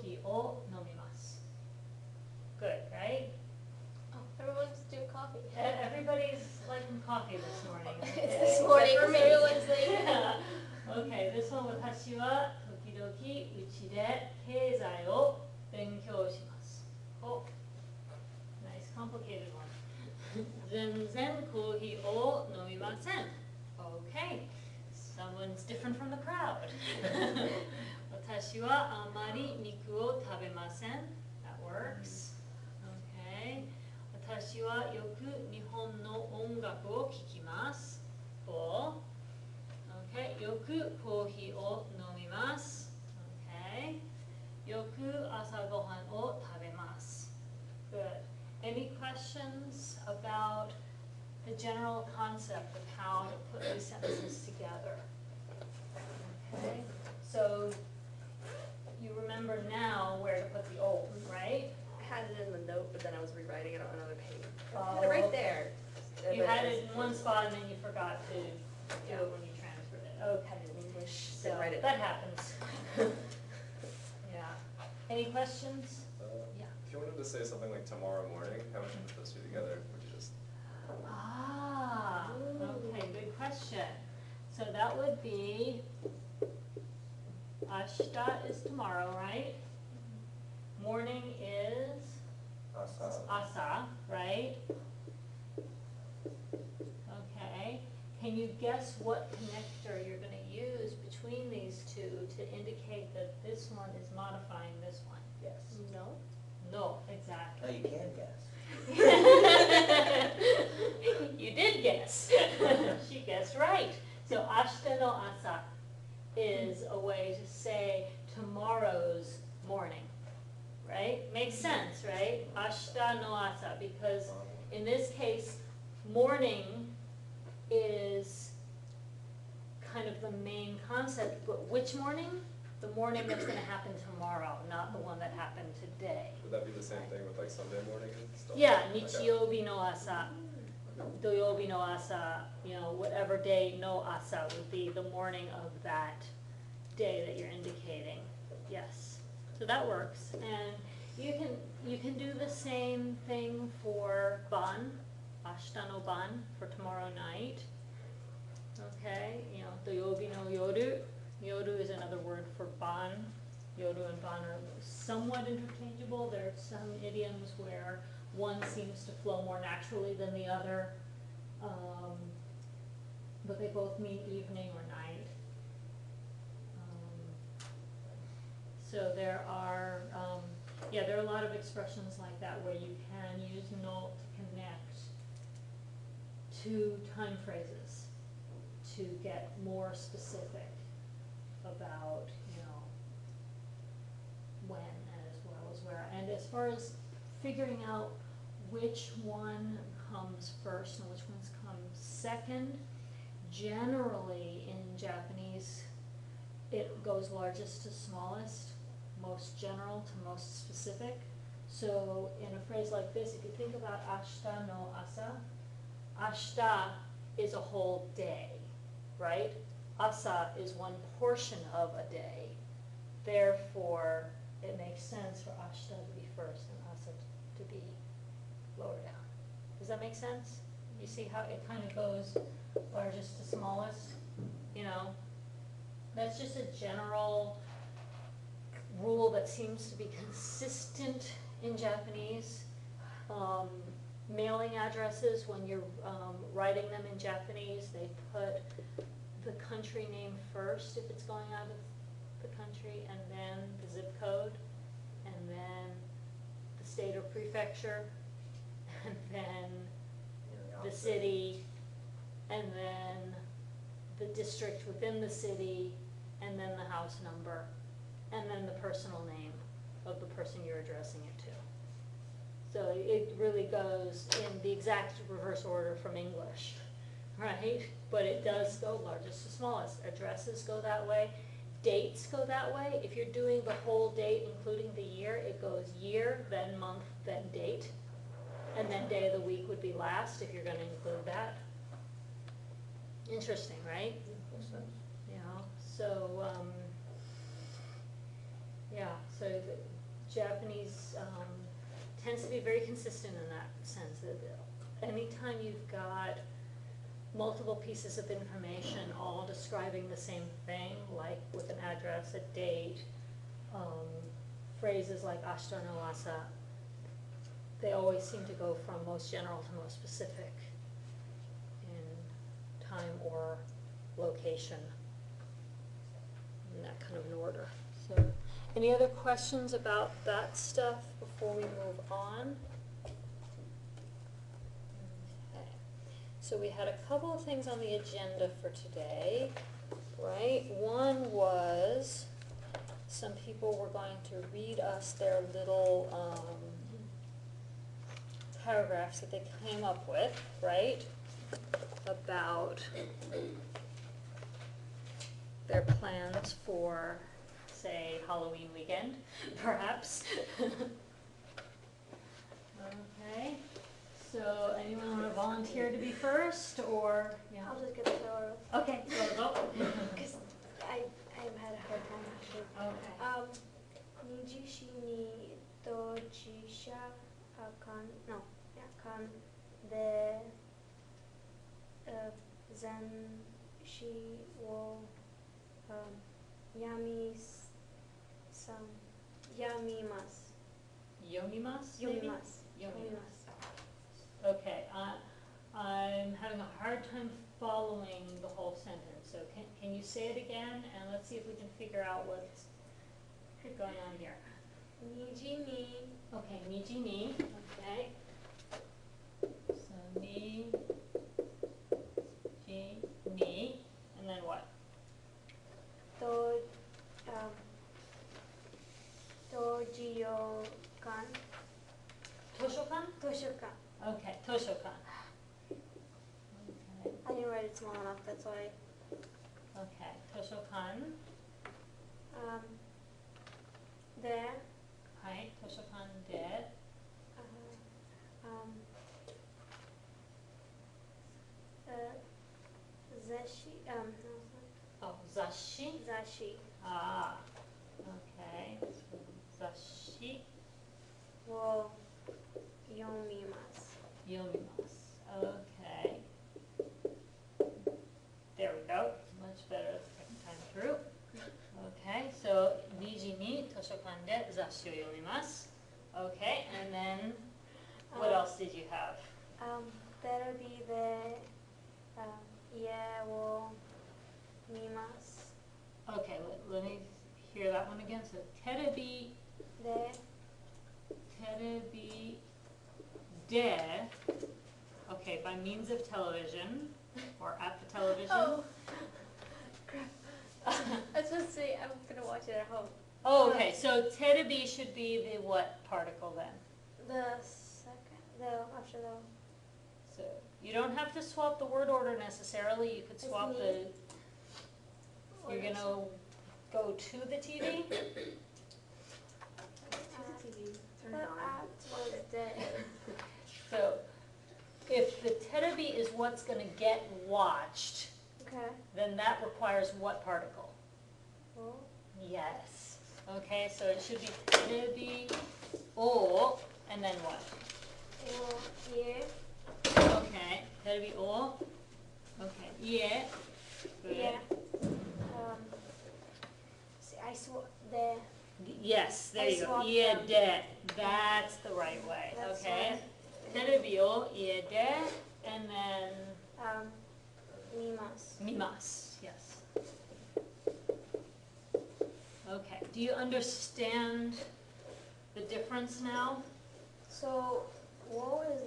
ヒを飲みます。Good, right? Oh, everyone's doing coffee. Everybody's liking coffee this morning. It's this morning Except for me. everyone's like Okay, this one 私は時々うちで経済を勉強します。Oh, nice complicated one. 全然コーヒーを飲みません。Okay, someone's different from the crowd. 私はあまり肉を食べません。That works. Okay. 私はよく日本の音楽を聴きます。Or, okay, よくコーヒーを飲みます。Okay. よく朝ごはんを食べます。Good. Any questions about the general concept of how to put these sentences together? Okay. So you remember now where to put the old, right? I had it in the note, but then I was rewriting it on another page. Oh, I had it right there. You had it in one spot and then you forgot to do Yeah. it when you transferred it. I Okay. had it in English, So didn't write it. that happens. Yeah. Any questions? Yeah. If you wanted to say something like tomorrow morning, how would you put those two together? Would you just... Ah, okay, good question. So that would be, ashita is tomorrow, right? Morning is asa, right? Okay. Can you guess what connector you're going to use between these two to indicate that this one is modifying this one? Yes. No. No, exactly. No, you can guess. You did guess. She guessed right. So ashita no asa is a way to say tomorrow's morning, right? Makes sense, right? Ashita no asa, because in this case, morning is kind of the main concept, but which morning? The morning that's going to happen tomorrow, not the one that happened today. Would that be the same thing with like Sunday morning and stuff? Yeah, Okay. nichiyobi no asa, doyobi no asa, whatever day no asa would be the morning of that day that you're indicating. Yes, so that works. And you can do the same thing for ban, ashita no ban, for tomorrow night. Okay, doyobi no yoru. Yoru is another word for ban. Yoru and ban are somewhat interchangeable. There are some idioms where one seems to flow more naturally than the other, but they both mean evening or night. So there are, there are a lot of expressions like that where you can use no to connect two time phrases to get more specific about, when as well as where. And as far as figuring out which one comes first and which ones come second, generally in Japanese, it goes largest to smallest, most general to most specific. So in a phrase like this, if you think about ashita no asa, ashita is a whole day, right? Asa is one portion of a day. Therefore, it makes sense for ashita to be first and asa to be lower down. Does that make sense? You see how it kind of goes largest to smallest? That's just a general rule that seems to be consistent in Japanese. Mailing addresses, when you're writing them in Japanese, they put the country name first if it's going out of the country, and then the zip code, and then the state or prefecture, and then the city, and then the district within the city, and then the house number, and then the personal name of the person you're addressing it to. So it really goes in the exact reverse order from English, right? But it does go largest to smallest. Addresses go that way. Dates go that way. If you're doing the whole date, including the year, it goes year, then month, then date. And then day of the week would be last if you're going to include that. Interesting, right? Makes sense. So, so tends to be very consistent in that sense. Anytime you've got multiple pieces of information all describing the same thing, like with an address, a date, phrases like ashita no asa, they always seem to go from most general to most specific in time or location, in that kind of an order. So, any other questions about that stuff before we move on? Okay. So we had a couple of things on the agenda for today, right? One was some people were going to read us their little paragraphs that they came up with, right? About their plans for, say, Halloween weekend, perhaps. Okay, so anyone want to volunteer to be first, or, yeah? I'll just get the floor. Okay, go. Because I've had a hard time actually. Okay. Nijishi ni dojisha kan de zen wo yamimasu. Yomimasu, maybe? Yomimasu. Yomimasu. Okay, I'm having a hard time following the whole sentence, so can you say it again, and let's see if we can figure out what's going on here. Niji ni Okay, niji ni, okay. So ni, ji, ni, and then what? Dojiyokan. Toshokan? Toshokan. Okay, toshokan. Okay, I didn't write it small enough, that's why. okay, toshokan. There. Hi, toshokan de. Zashi. Oh, zashi. Zashi. Ah, okay. So, zashi Wo yomimasu. yomimasu. Okay. There we go. Much better the second time through. Okay, so niji ni toshokan de zashi o yomimasu. Okay, and then what else did you have? That'll be the ie wo mimasu. Okay, let me hear that one again. So terebi de, okay, by means of television, or at the television. Oh, crap. I was supposed to say I'm going to watch it at home. Oh, okay, so terebi should be the what particle then? The second, after the. So you don't have to swap the word order necessarily. You could swap me. you're going to go to the TV? The act was dead. So if the terebi is what's going to get watched, Okay. then that requires what particle? Oh. Yes. Okay, so it should be terebi o, and then what? Well, yeah. Okay, terebi o. Okay, yeah. Good. Yeah. See, I saw the. Yes, there I you go. swapped Ie them. de. That's the right way. That's Okay. Terebi o ie de, and then Mimas. mimas. Yes. Okay. Do you understand the difference now? So, what is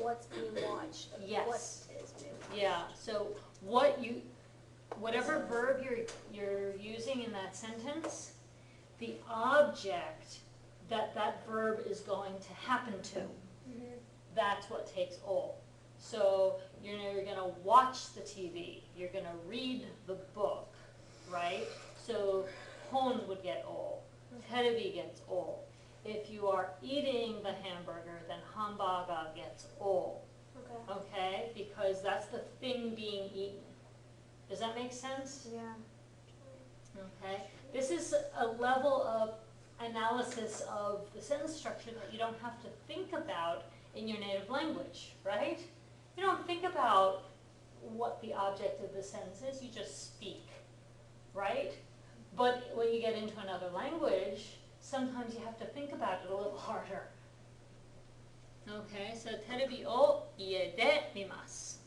what's being watched? Yes. What is being watched? Yeah. So whatever verb you're using in that sentence, the object that verb is going to happen to, Mhm. that's what takes o. So you're going to watch the TV, you're going to read the book, right? So hon would get o, terebi gets o. If you are eating the hamburger, then hamburger gets o, Okay. okay? Because that's the thing being eaten. Does that make sense? Yeah. Okay, this is a level of analysis of the sentence structure that you don't have to think about in your native language, right? You don't think about what the object of the sentence is, you just speak, right? But when you get into another language, sometimes you have to think about it a little harder. Okay, so terebi o ie de mimasu.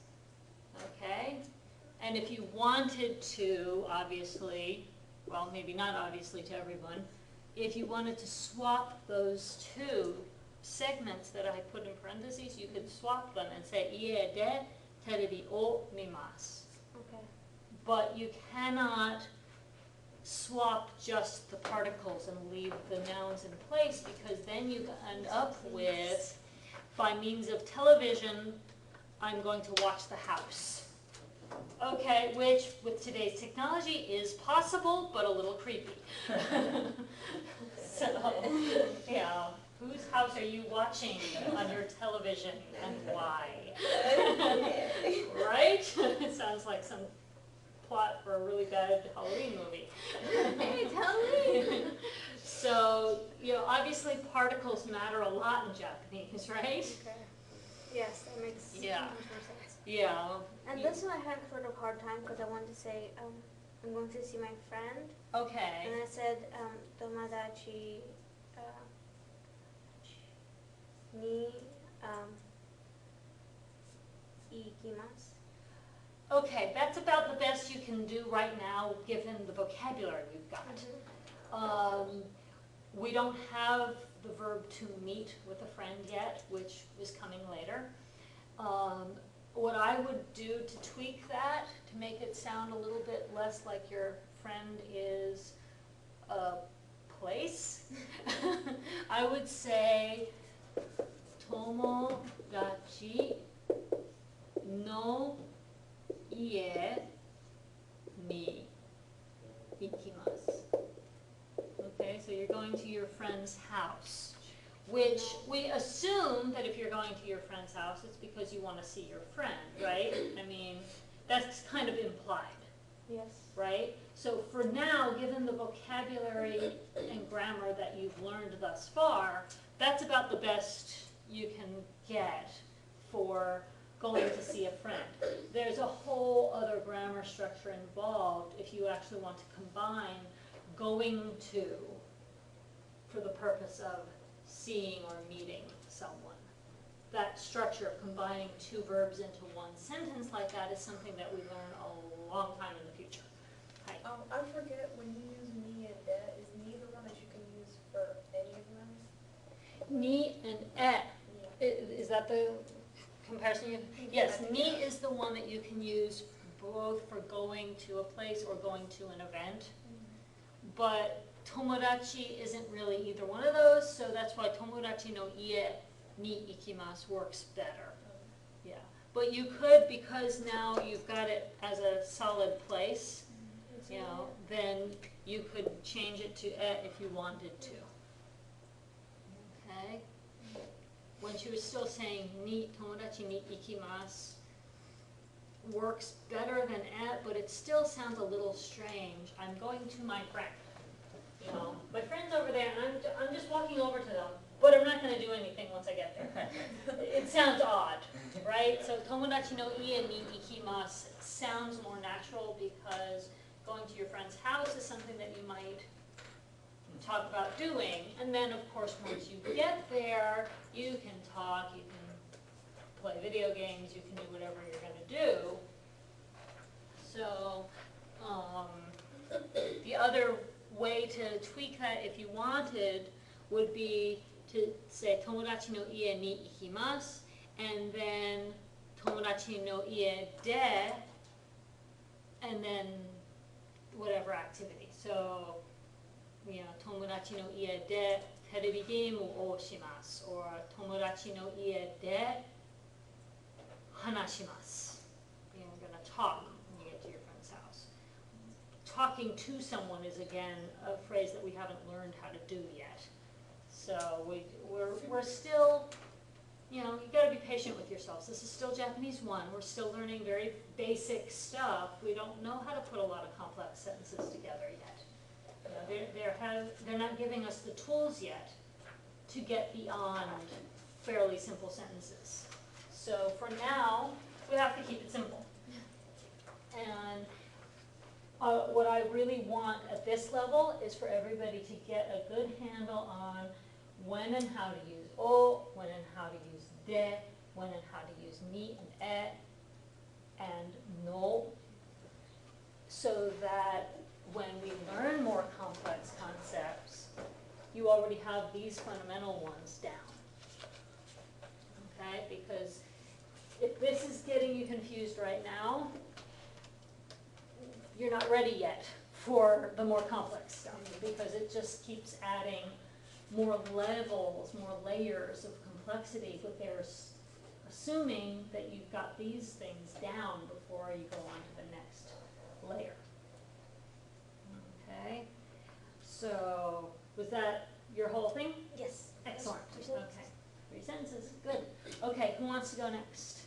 Okay, and if you wanted to, obviously, well, maybe not obviously to everyone, if you wanted to swap those two segments that I put in parentheses, you could swap them and say ie de terebi o mimasu. Okay. But you cannot swap just the particles and leave the nouns in place, because then you end up with, by means of television, I'm going to watch the house. Okay, which with today's technology is possible, but a little creepy. So, yeah, whose house are you watching on your television and why? Right? It sounds like some plot for a really bad Halloween movie. Hey, tell me. So, you know, obviously particles matter a lot in Japanese, right? Okay. Yes, that makes Yeah. much more sense. Yeah. And this one I had sort of hard time because I wanted to say, I'm going to see my friend. Okay. And I said, Tomadachi ni ikimasu. Okay, that's about the best you can do right now, given the vocabulary we've got. We don't have the verb to meet with a friend yet, which is coming later. What I would do to tweak that, to make it sound a little bit less like your friend is a place, I would say tomodachi no ie ni ikimasu. Okay, so you're going to your friend's house, which we assume that if you're going to your friend's house, it's because you want to see your friend, right? I mean, that's kind of implied, Yes. right? So for now, given the vocabulary and grammar that you've learned thus far, that's about the best you can get for going to see a friend. There's a whole other grammar structure involved if you actually want to combine going to for the purpose of seeing or meeting someone. That structure of combining two verbs into one sentence like that is something that we learn a long time in the future. Hi. I forget when you use ni and de, is ni the one that you can use for any of them? Ni and e. Is that the comparison you? Yes, ni is the one that you can use both for going to a place or going to an event. But tomodachi isn't really either one of those, so that's why tomodachi no ie ni ikimasu works better. Yeah, but you could, because now you've got it as a solid place, you know, then you could change it to e if you wanted to. Okay? When she was still saying ni, tomodachi ni ikimasu works better than e, but it still sounds a little strange. I'm going to my friend. You know, my friend's over there, and I'm just walking over to them, but I'm not going to do anything once I get there. It sounds odd, right? So tomodachi no ie ni ikimasu sounds more natural because going to your friend's house is something that you might talk about doing. And then, of course, once you get there, you can talk, you can play video games, you can do whatever you're going to do. So the other way to tweak that, if you wanted, would be to say tomodachi no ie ni ikimasu, and then tomodachi no ie de, and then whatever activity. So, you know, tomodachi no ie de terebi game o shimasu, or tomodachi no ie de hanashimasu. You know, we're going to talk when you get to your friend's house. Talking to someone is, again, a phrase that we haven't learned how to do yet. So we're still, you know, you got to be patient with yourselves. This is still Japanese 1. We're still learning very basic stuff. We don't know how to put a lot of complex sentences together yet. You know, there they're not giving us the tools yet to get beyond fairly simple sentences. So for now, we have to keep it simple. And what I really want at this level is for everybody to get a good handle on when and how to use o, when and how to use de, when and how to use ni and and no, so that when we learn more complex concepts, you already have these fundamental ones down. Okay, because if this is getting you confused right now, you're not ready yet for the more complex stuff, because it just keeps adding more levels, more layers of complexity, but they're assuming that you've got these things down before you go on to the next layer. Okay, so was that your whole thing? Yes. Excellent. Yes. Okay, 3 sentences, good. Okay, who wants to go next?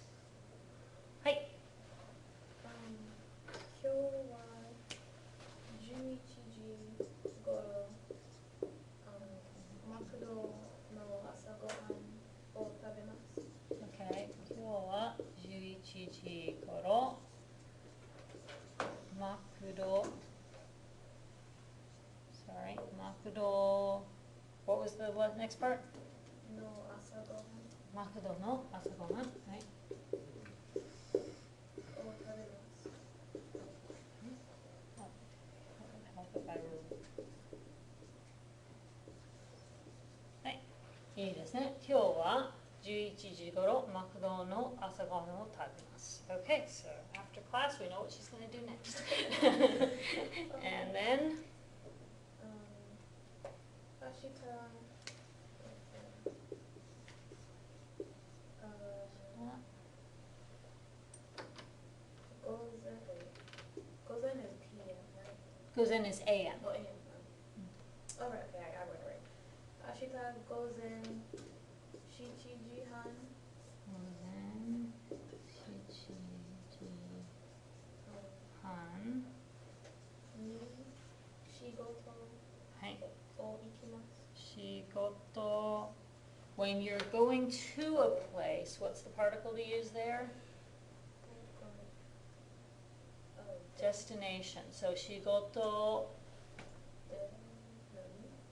Hi. 今日は11時頃、マクドの朝ごはんを食べます。Okay, 今日は11時頃、マクド、sorry, マクド、what was the next part? の朝ごはんマクドの朝ごはん、はい。を食べます。はい、いいですね。今日は11時頃マクドの朝ごはんを食べます。Okay, so after class we know what she's going to do next. And then, 明日、午前 is PM, right? goes in as AM. Oh, AM. All right, okay, I got it right. 明日午前7時半午前7時半。に仕事はい。を行きます。仕事。When you're going to a place, what's the particle to use there? Destination. So 仕事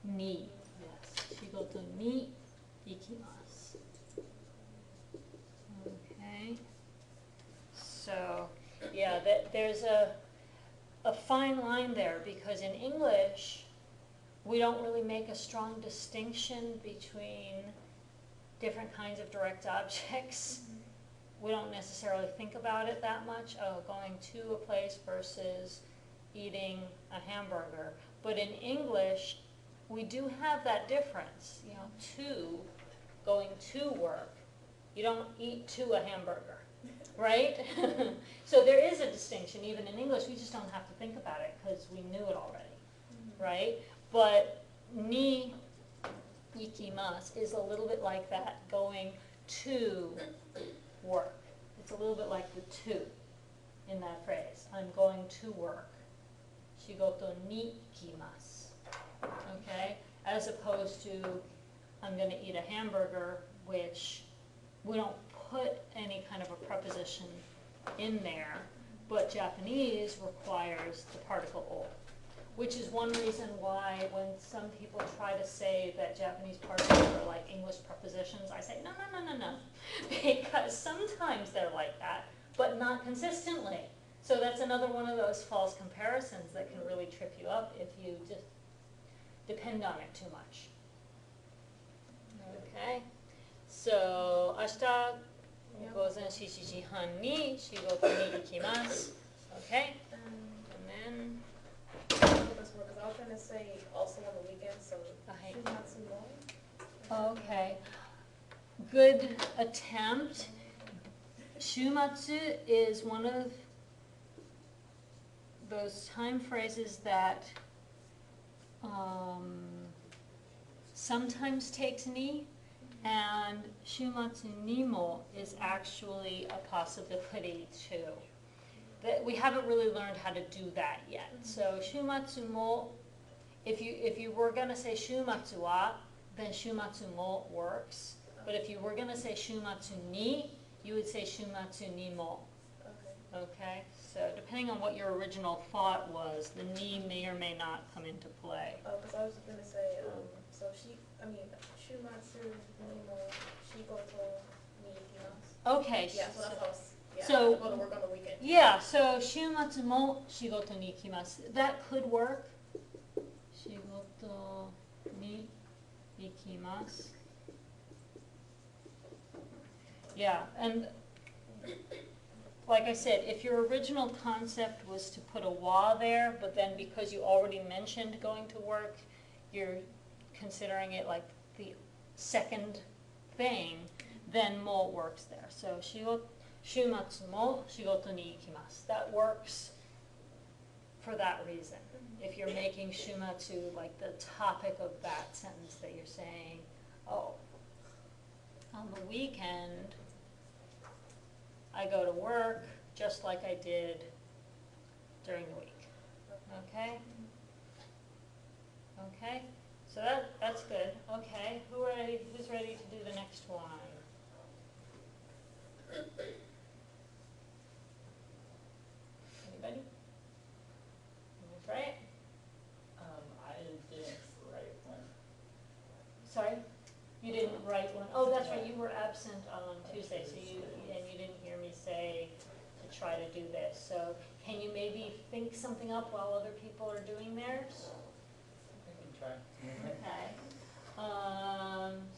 に。Yes. 仕事に行きます。Okay. So, yeah, there's a fine line there, because in English, we don't really make a strong distinction between different kinds of direct objects. We don't necessarily think about it that much, going to a place versus eating a hamburger. But in English, we do have that difference, you know, to, going to work. You don't eat to a hamburger, right? So there is a distinction, even in English, we just don't have to think about it because we knew it already, right? But ni ikimasu is a little bit like that, going to work. It's a little bit like the to in that phrase. I'm going to work. Shigoto ni ikimasu. Okay? As opposed to I'm going to eat a hamburger, which we don't put any kind of a preposition in there, but Japanese requires the particle o, which is one reason why when some people try to say that Japanese particles are like English prepositions, I say, no, no, no, no, no, because sometimes they're like that, but not consistently. So that's another one of those false comparisons that can really trip you up if you just depend on it too much. Okay, so 明日午前7時半に仕事に行きます。Okay, and then Because I was trying to say also on the weekend, so Okay. she's not too long. Okay, good attempt. Shumatsu is one of those time phrases that sometimes takes ni, and shumatsu ni mo is actually a possibility too. That we haven't really learned how to do that yet. So shumatsu mo if you were gonna say shumatsu wa, then shumatsu mo works. But if you were gonna say shumatsu ni, you would say shumatsu ni mo. Okay. Okay, so depending on what your original thought was, the ni may or may not come into play. Oh, because I was gonna say, so shumatsu ni mo shigoto ni ikimasu. Okay. Yeah, so that's how it's, yeah, So- I have to go to work on the weekend. Yeah, so shumatsu mo shigoto ni ikimasu. That could work. Shigoto ni ikimasu. Yeah, and like I said, if your original concept was to put a wa there, but then because you already mentioned going to work, you're considering it like the second thing, then mo works there. So shumatsu mo shigoto ni ikimasu. That works for that reason. If you're making shumatsu like the topic of that sentence that you're saying, oh, on the weekend, I go to work just like I did during the week. Okay? Okay? So that's good. Okay, who's ready to do the next one? Anybody? Wanna try it? I didn't write one. Sorry? You didn't write one? Oh, that's right, you were absent on Tuesday, so you didn't hear me say to try to do this. So can you maybe think something up while other people are doing theirs? I can try. Okay.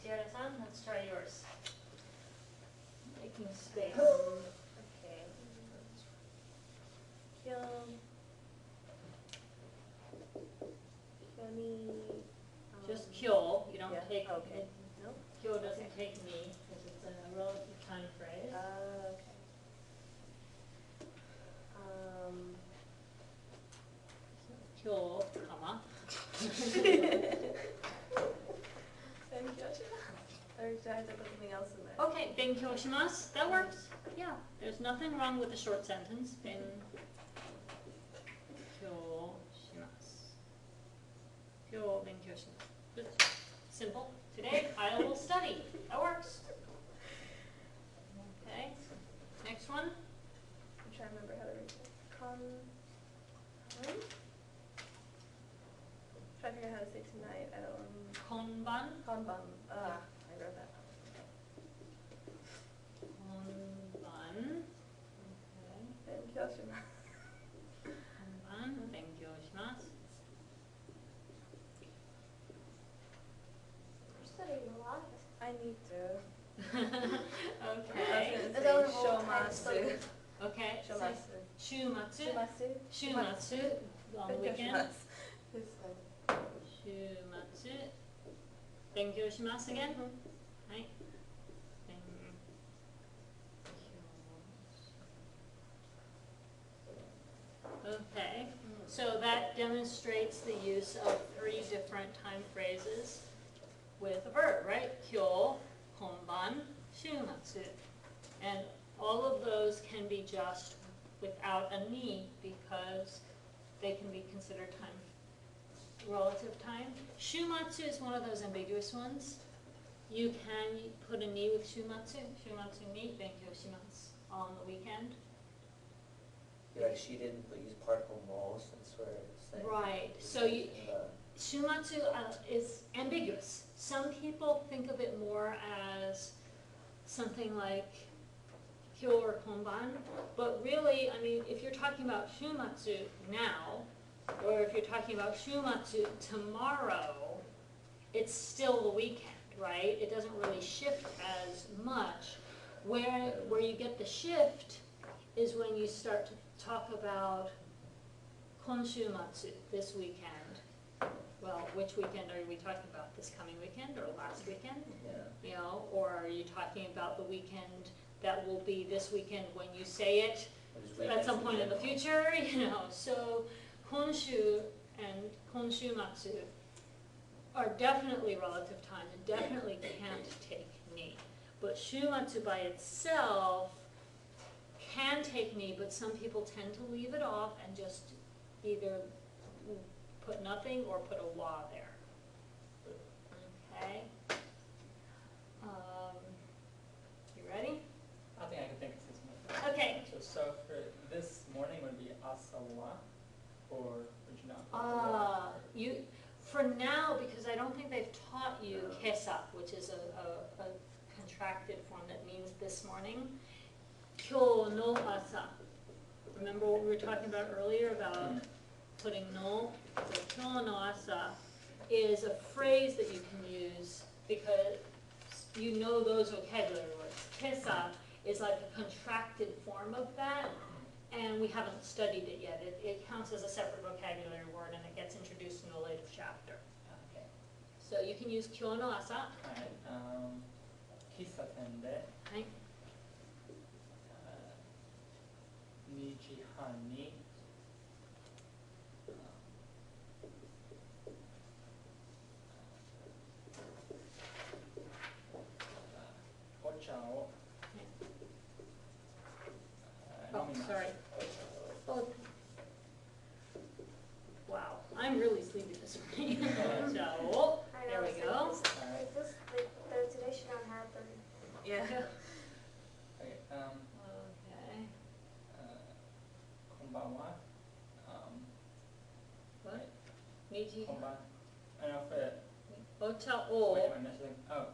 Sierra-san, let's try yours. Making space. Okay. Just kyo, you don't Yeah, take, okay. Nope. kyo doesn't take me, because it's a relative time phrase. Okay. Kyo, comma. Or should I have to put something else in there? Okay, benkyou shimasu, that works. Yeah, there's nothing wrong with the short sentence. Benkyou shimasu. Kyo benkyou shimasu. Good. Simple. Today I will study. That works. Okay. Next one. I'm trying to remember how to read it. Trying to figure out how to say tonight. I don't. Konban. Kanban. I wrote that. Konban. Okay. And Kyoshima. Konban. Benkyou shimasu. You're studying a lot. I need to. Okay. I was gonna say shomasu. Okay. Shomasu. Shumatsu. Shomasu. Shumatsu. On the weekend. Shomasu. This one. Shumatsu. Benkyou shimasu again. Right. Okay, so that demonstrates the use of 3 different time phrases with a verb, right? Kyo, konban, shumatsu. And all of those can be just without a ni because they can be considered time, relative time. Shumatsu is one of those ambiguous ones. You can put a ni with shumatsu, shumatsu ni, benkyou shimasu on the weekend. Like she didn't use particle moles, that's where it's saying. Right, so you, shumatsu is ambiguous. Some people think of it more as something like kyo or konban, but really, I mean, if you're talking about shumatsu now, or if you're talking about shumatsu tomorrow, it's still the weekend, right? It doesn't really shift as much. Where you get the shift is when you start to talk about konshumatsu, this weekend. Well, which weekend are we talking about? This coming weekend or last weekend? Yeah. You know, or are you talking about the weekend that will be this weekend when you say it at some point in the future? You know, so konshu and konshumatsu are definitely relative time and definitely can't take ni. But shumatsu by itself can take ni, but some people tend to leave it off and just either put nothing or put a wa there. Okay. You ready? I think I can think of this one. Okay. So for this morning would be asawa, or would you not? put the wa? For now, because I don't think they've taught you kesa, which is a contracted form that means this morning. Kyo no asa. Remember what we were talking about earlier about putting no? So kyo no asa is a phrase that you can use because you know those vocabulary words. Kesa is like a contracted form of that, and we haven't studied it yet. It counts as a separate vocabulary word, and it gets introduced in a later chapter. Okay. So you can use kyo no asa. Alright, kisaten de はい。 2時半にお茶を Oh, 飲みます。 sorry. Oh. Wow, I'm really sleepy this morning. So, I there know, we so go. today should not happen. Yeah. Okay, Okay. こんばんは。What? Niji. こんばん。for Ocha wait, o. wait, next thing. Oh,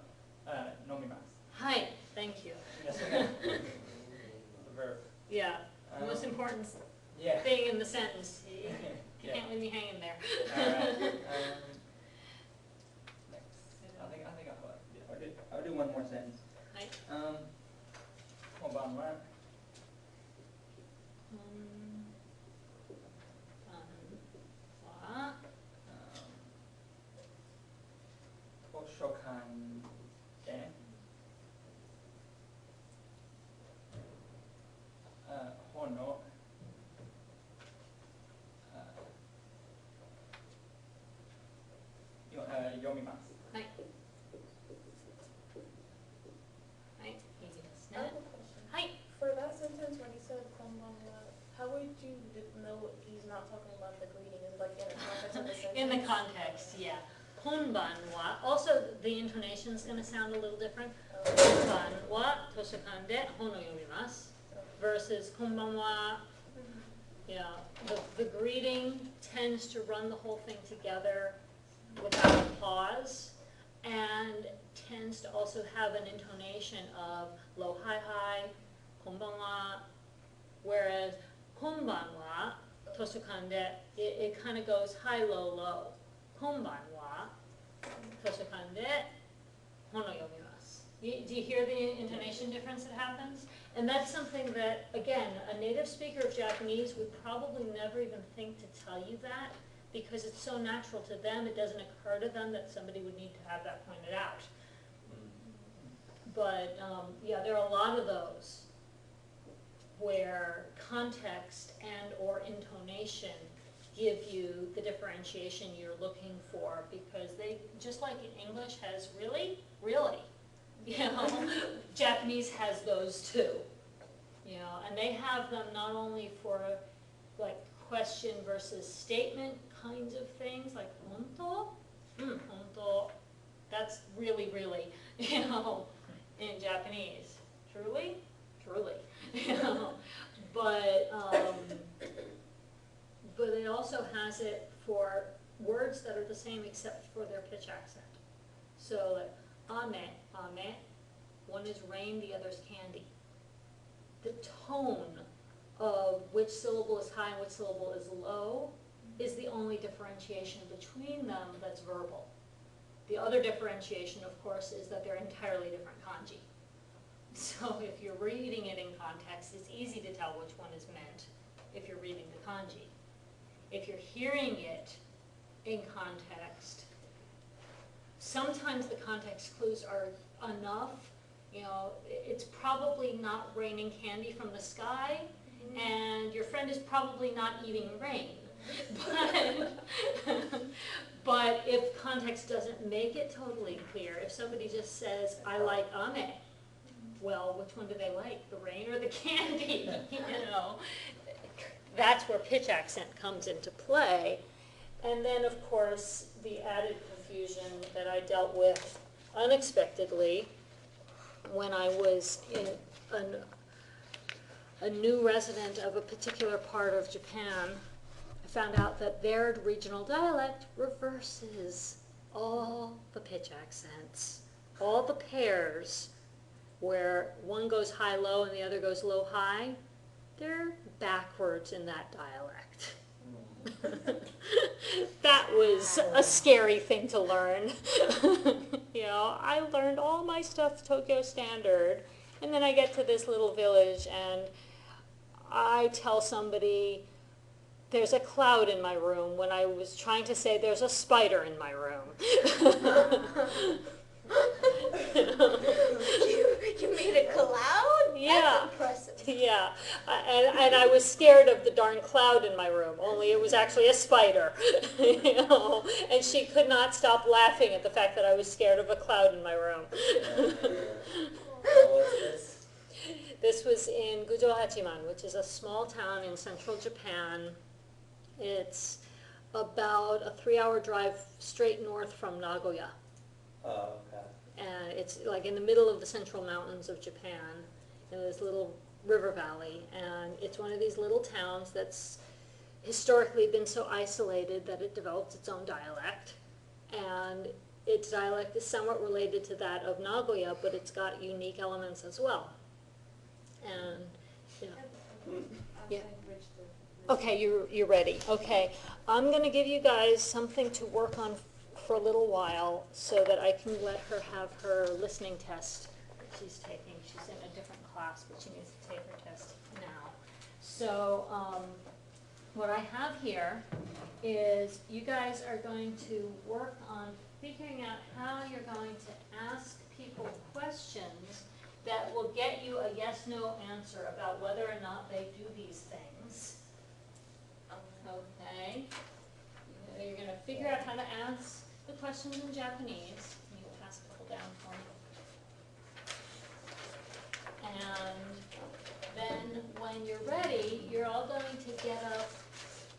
飲みます。 Hi, thank you. Next thing. The verb. Yeah, the most Um, important Yeah. thing in the sentence. You Yeah. can't leave me hanging there. Alright. Next. I'll do one more sentence. Hi. こんばんは。図書館で本を読みます。はい。はい、いいですね。 I have a question. はい。 For that sentence, when he said konbanwa, how would you know he's not talking about the greeting? Is it like in the context of the sentence? In the context, yeah. Konban wa, also the intonation is going to sound a little different. Konban wa, toshokan de hono yomimasu versus konban wa. Yeah, the greeting tends to run the whole thing together without a pause, and tends to also have an intonation of low, high, high, konbanwa, whereas konbanwa, tosukan de, it kind of goes high, low, low. Konbanwa, tosukan de, hono yomimasu. Do you hear the intonation difference that happens? And that's something that, again, a native speaker of Japanese would probably never even think to tell you that, because it's so natural to them, it doesn't occur to them that somebody would need to have that pointed out. But, yeah, there are a lot of those where context and or intonation give you the differentiation you're looking for, because they, just like in English has really, you know, Japanese has those too. You know, and they have them not only for like question versus statement kinds of things, like honto, honto, that's really, you know, in Japanese. Truly, you know. But it also has it for words that are the same except for their pitch accent. So like ame, one is rain, the other's candy. The tone of which syllable is high and which syllable is low is the only differentiation between them that's verbal. The other differentiation, of course, is that they're entirely different kanji. So if you're reading it in context, it's easy to tell which one is meant if you're reading the kanji. If you're hearing it in context, sometimes the context clues are enough. You know, it's probably not raining candy from the sky, and your friend is probably not eating rain. But if context doesn't make it totally clear, if somebody just says, I like ame, well, which one do they like, the rain or the candy? You know, that's where pitch accent comes into play. And then, of course, the added confusion that I dealt with unexpectedly when I was a new resident of a particular part of Japan. I found out that their regional dialect reverses all the pitch accents, all the pairs where one goes high-low and the other goes low-high. They're backwards in that dialect. That was a scary thing to learn. You know, I learned all my stuff Tokyo Standard, and then I get to this little village and I tell somebody there's a cloud in my room when I was trying to say there's a spider in my room. You made a cloud? Yeah. That's impressive. Yeah, and I was scared of the darn cloud in my room, only it was actually a spider, you know, and she could not stop laughing at the fact that I was scared of a cloud in my room. What was this? This was in Gujo Hachiman, which is a small town in central Japan. It's about a 3-hour drive straight north from Nagoya. Oh, okay. And it's like in the middle of the central mountains of Japan, in this little river valley. And it's one of these little towns that's historically been so isolated that it developed its own dialect. And its dialect is somewhat related to that of Nagoya, but it's got unique elements as well. And, you know. Yeah. Okay, you're ready. Okay, I'm going to give you guys something to work on for a little while so that I can let her have her listening test that she's taking. She's in a different class, but she needs to take her test now. So what I have here is you guys are going to work on figuring out how you're going to ask people questions that will get you a yes-no answer about whether or not they do these things. Okay? You're going to figure out how to ask the questions in Japanese. You can pass a couple down for me. And then when you're ready, you're all going to get up,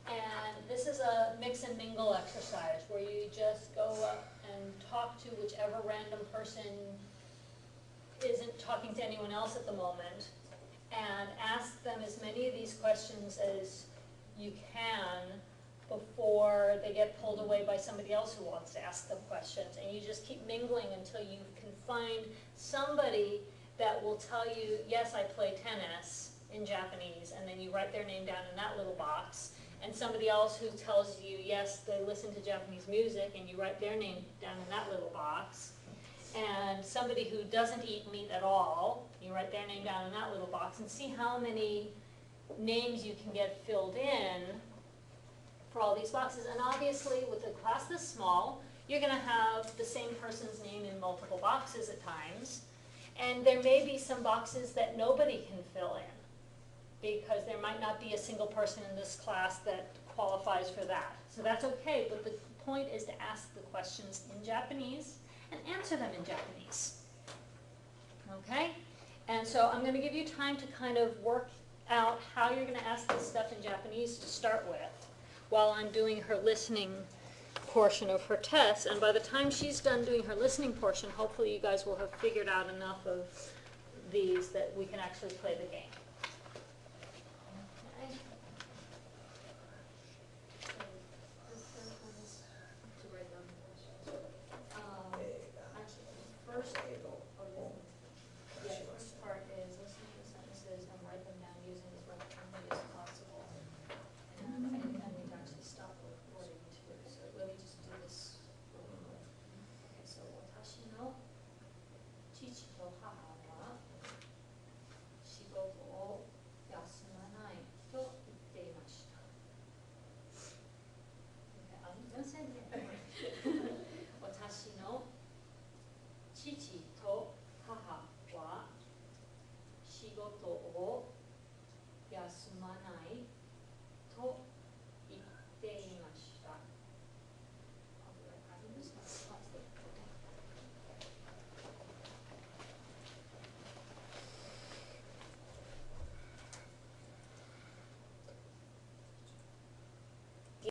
and this is a mix and mingle exercise where you just go up and talk to whichever random person isn't talking to anyone else at the moment, and ask them as many of these questions as you can before they get pulled away by somebody else who wants to ask them questions. And you just keep mingling until you can find somebody that will tell you, yes, I play tennis in Japanese, and then you write their name down in that little box. And somebody else who tells you, yes, they listen to Japanese music, and you write their name down in that little box. And somebody who doesn't eat meat at all, you write their name down in that little box, and see how many names you can get filled in for all these boxes. And obviously, with a class this small, you're going to have the same person's name in multiple boxes at times. And there may be some boxes that nobody can fill in, because there might not be a single person in this class that qualifies for that. So that's okay, but the point is to ask the questions in Japanese and answer them in Japanese. Okay? And so I'm going to give you time to kind of work out how you're going to ask this stuff in Japanese to start with, while I'm doing her listening portion of her test. And by the time she's done doing her listening portion, hopefully you guys will have figured out enough of these that we can actually play the game.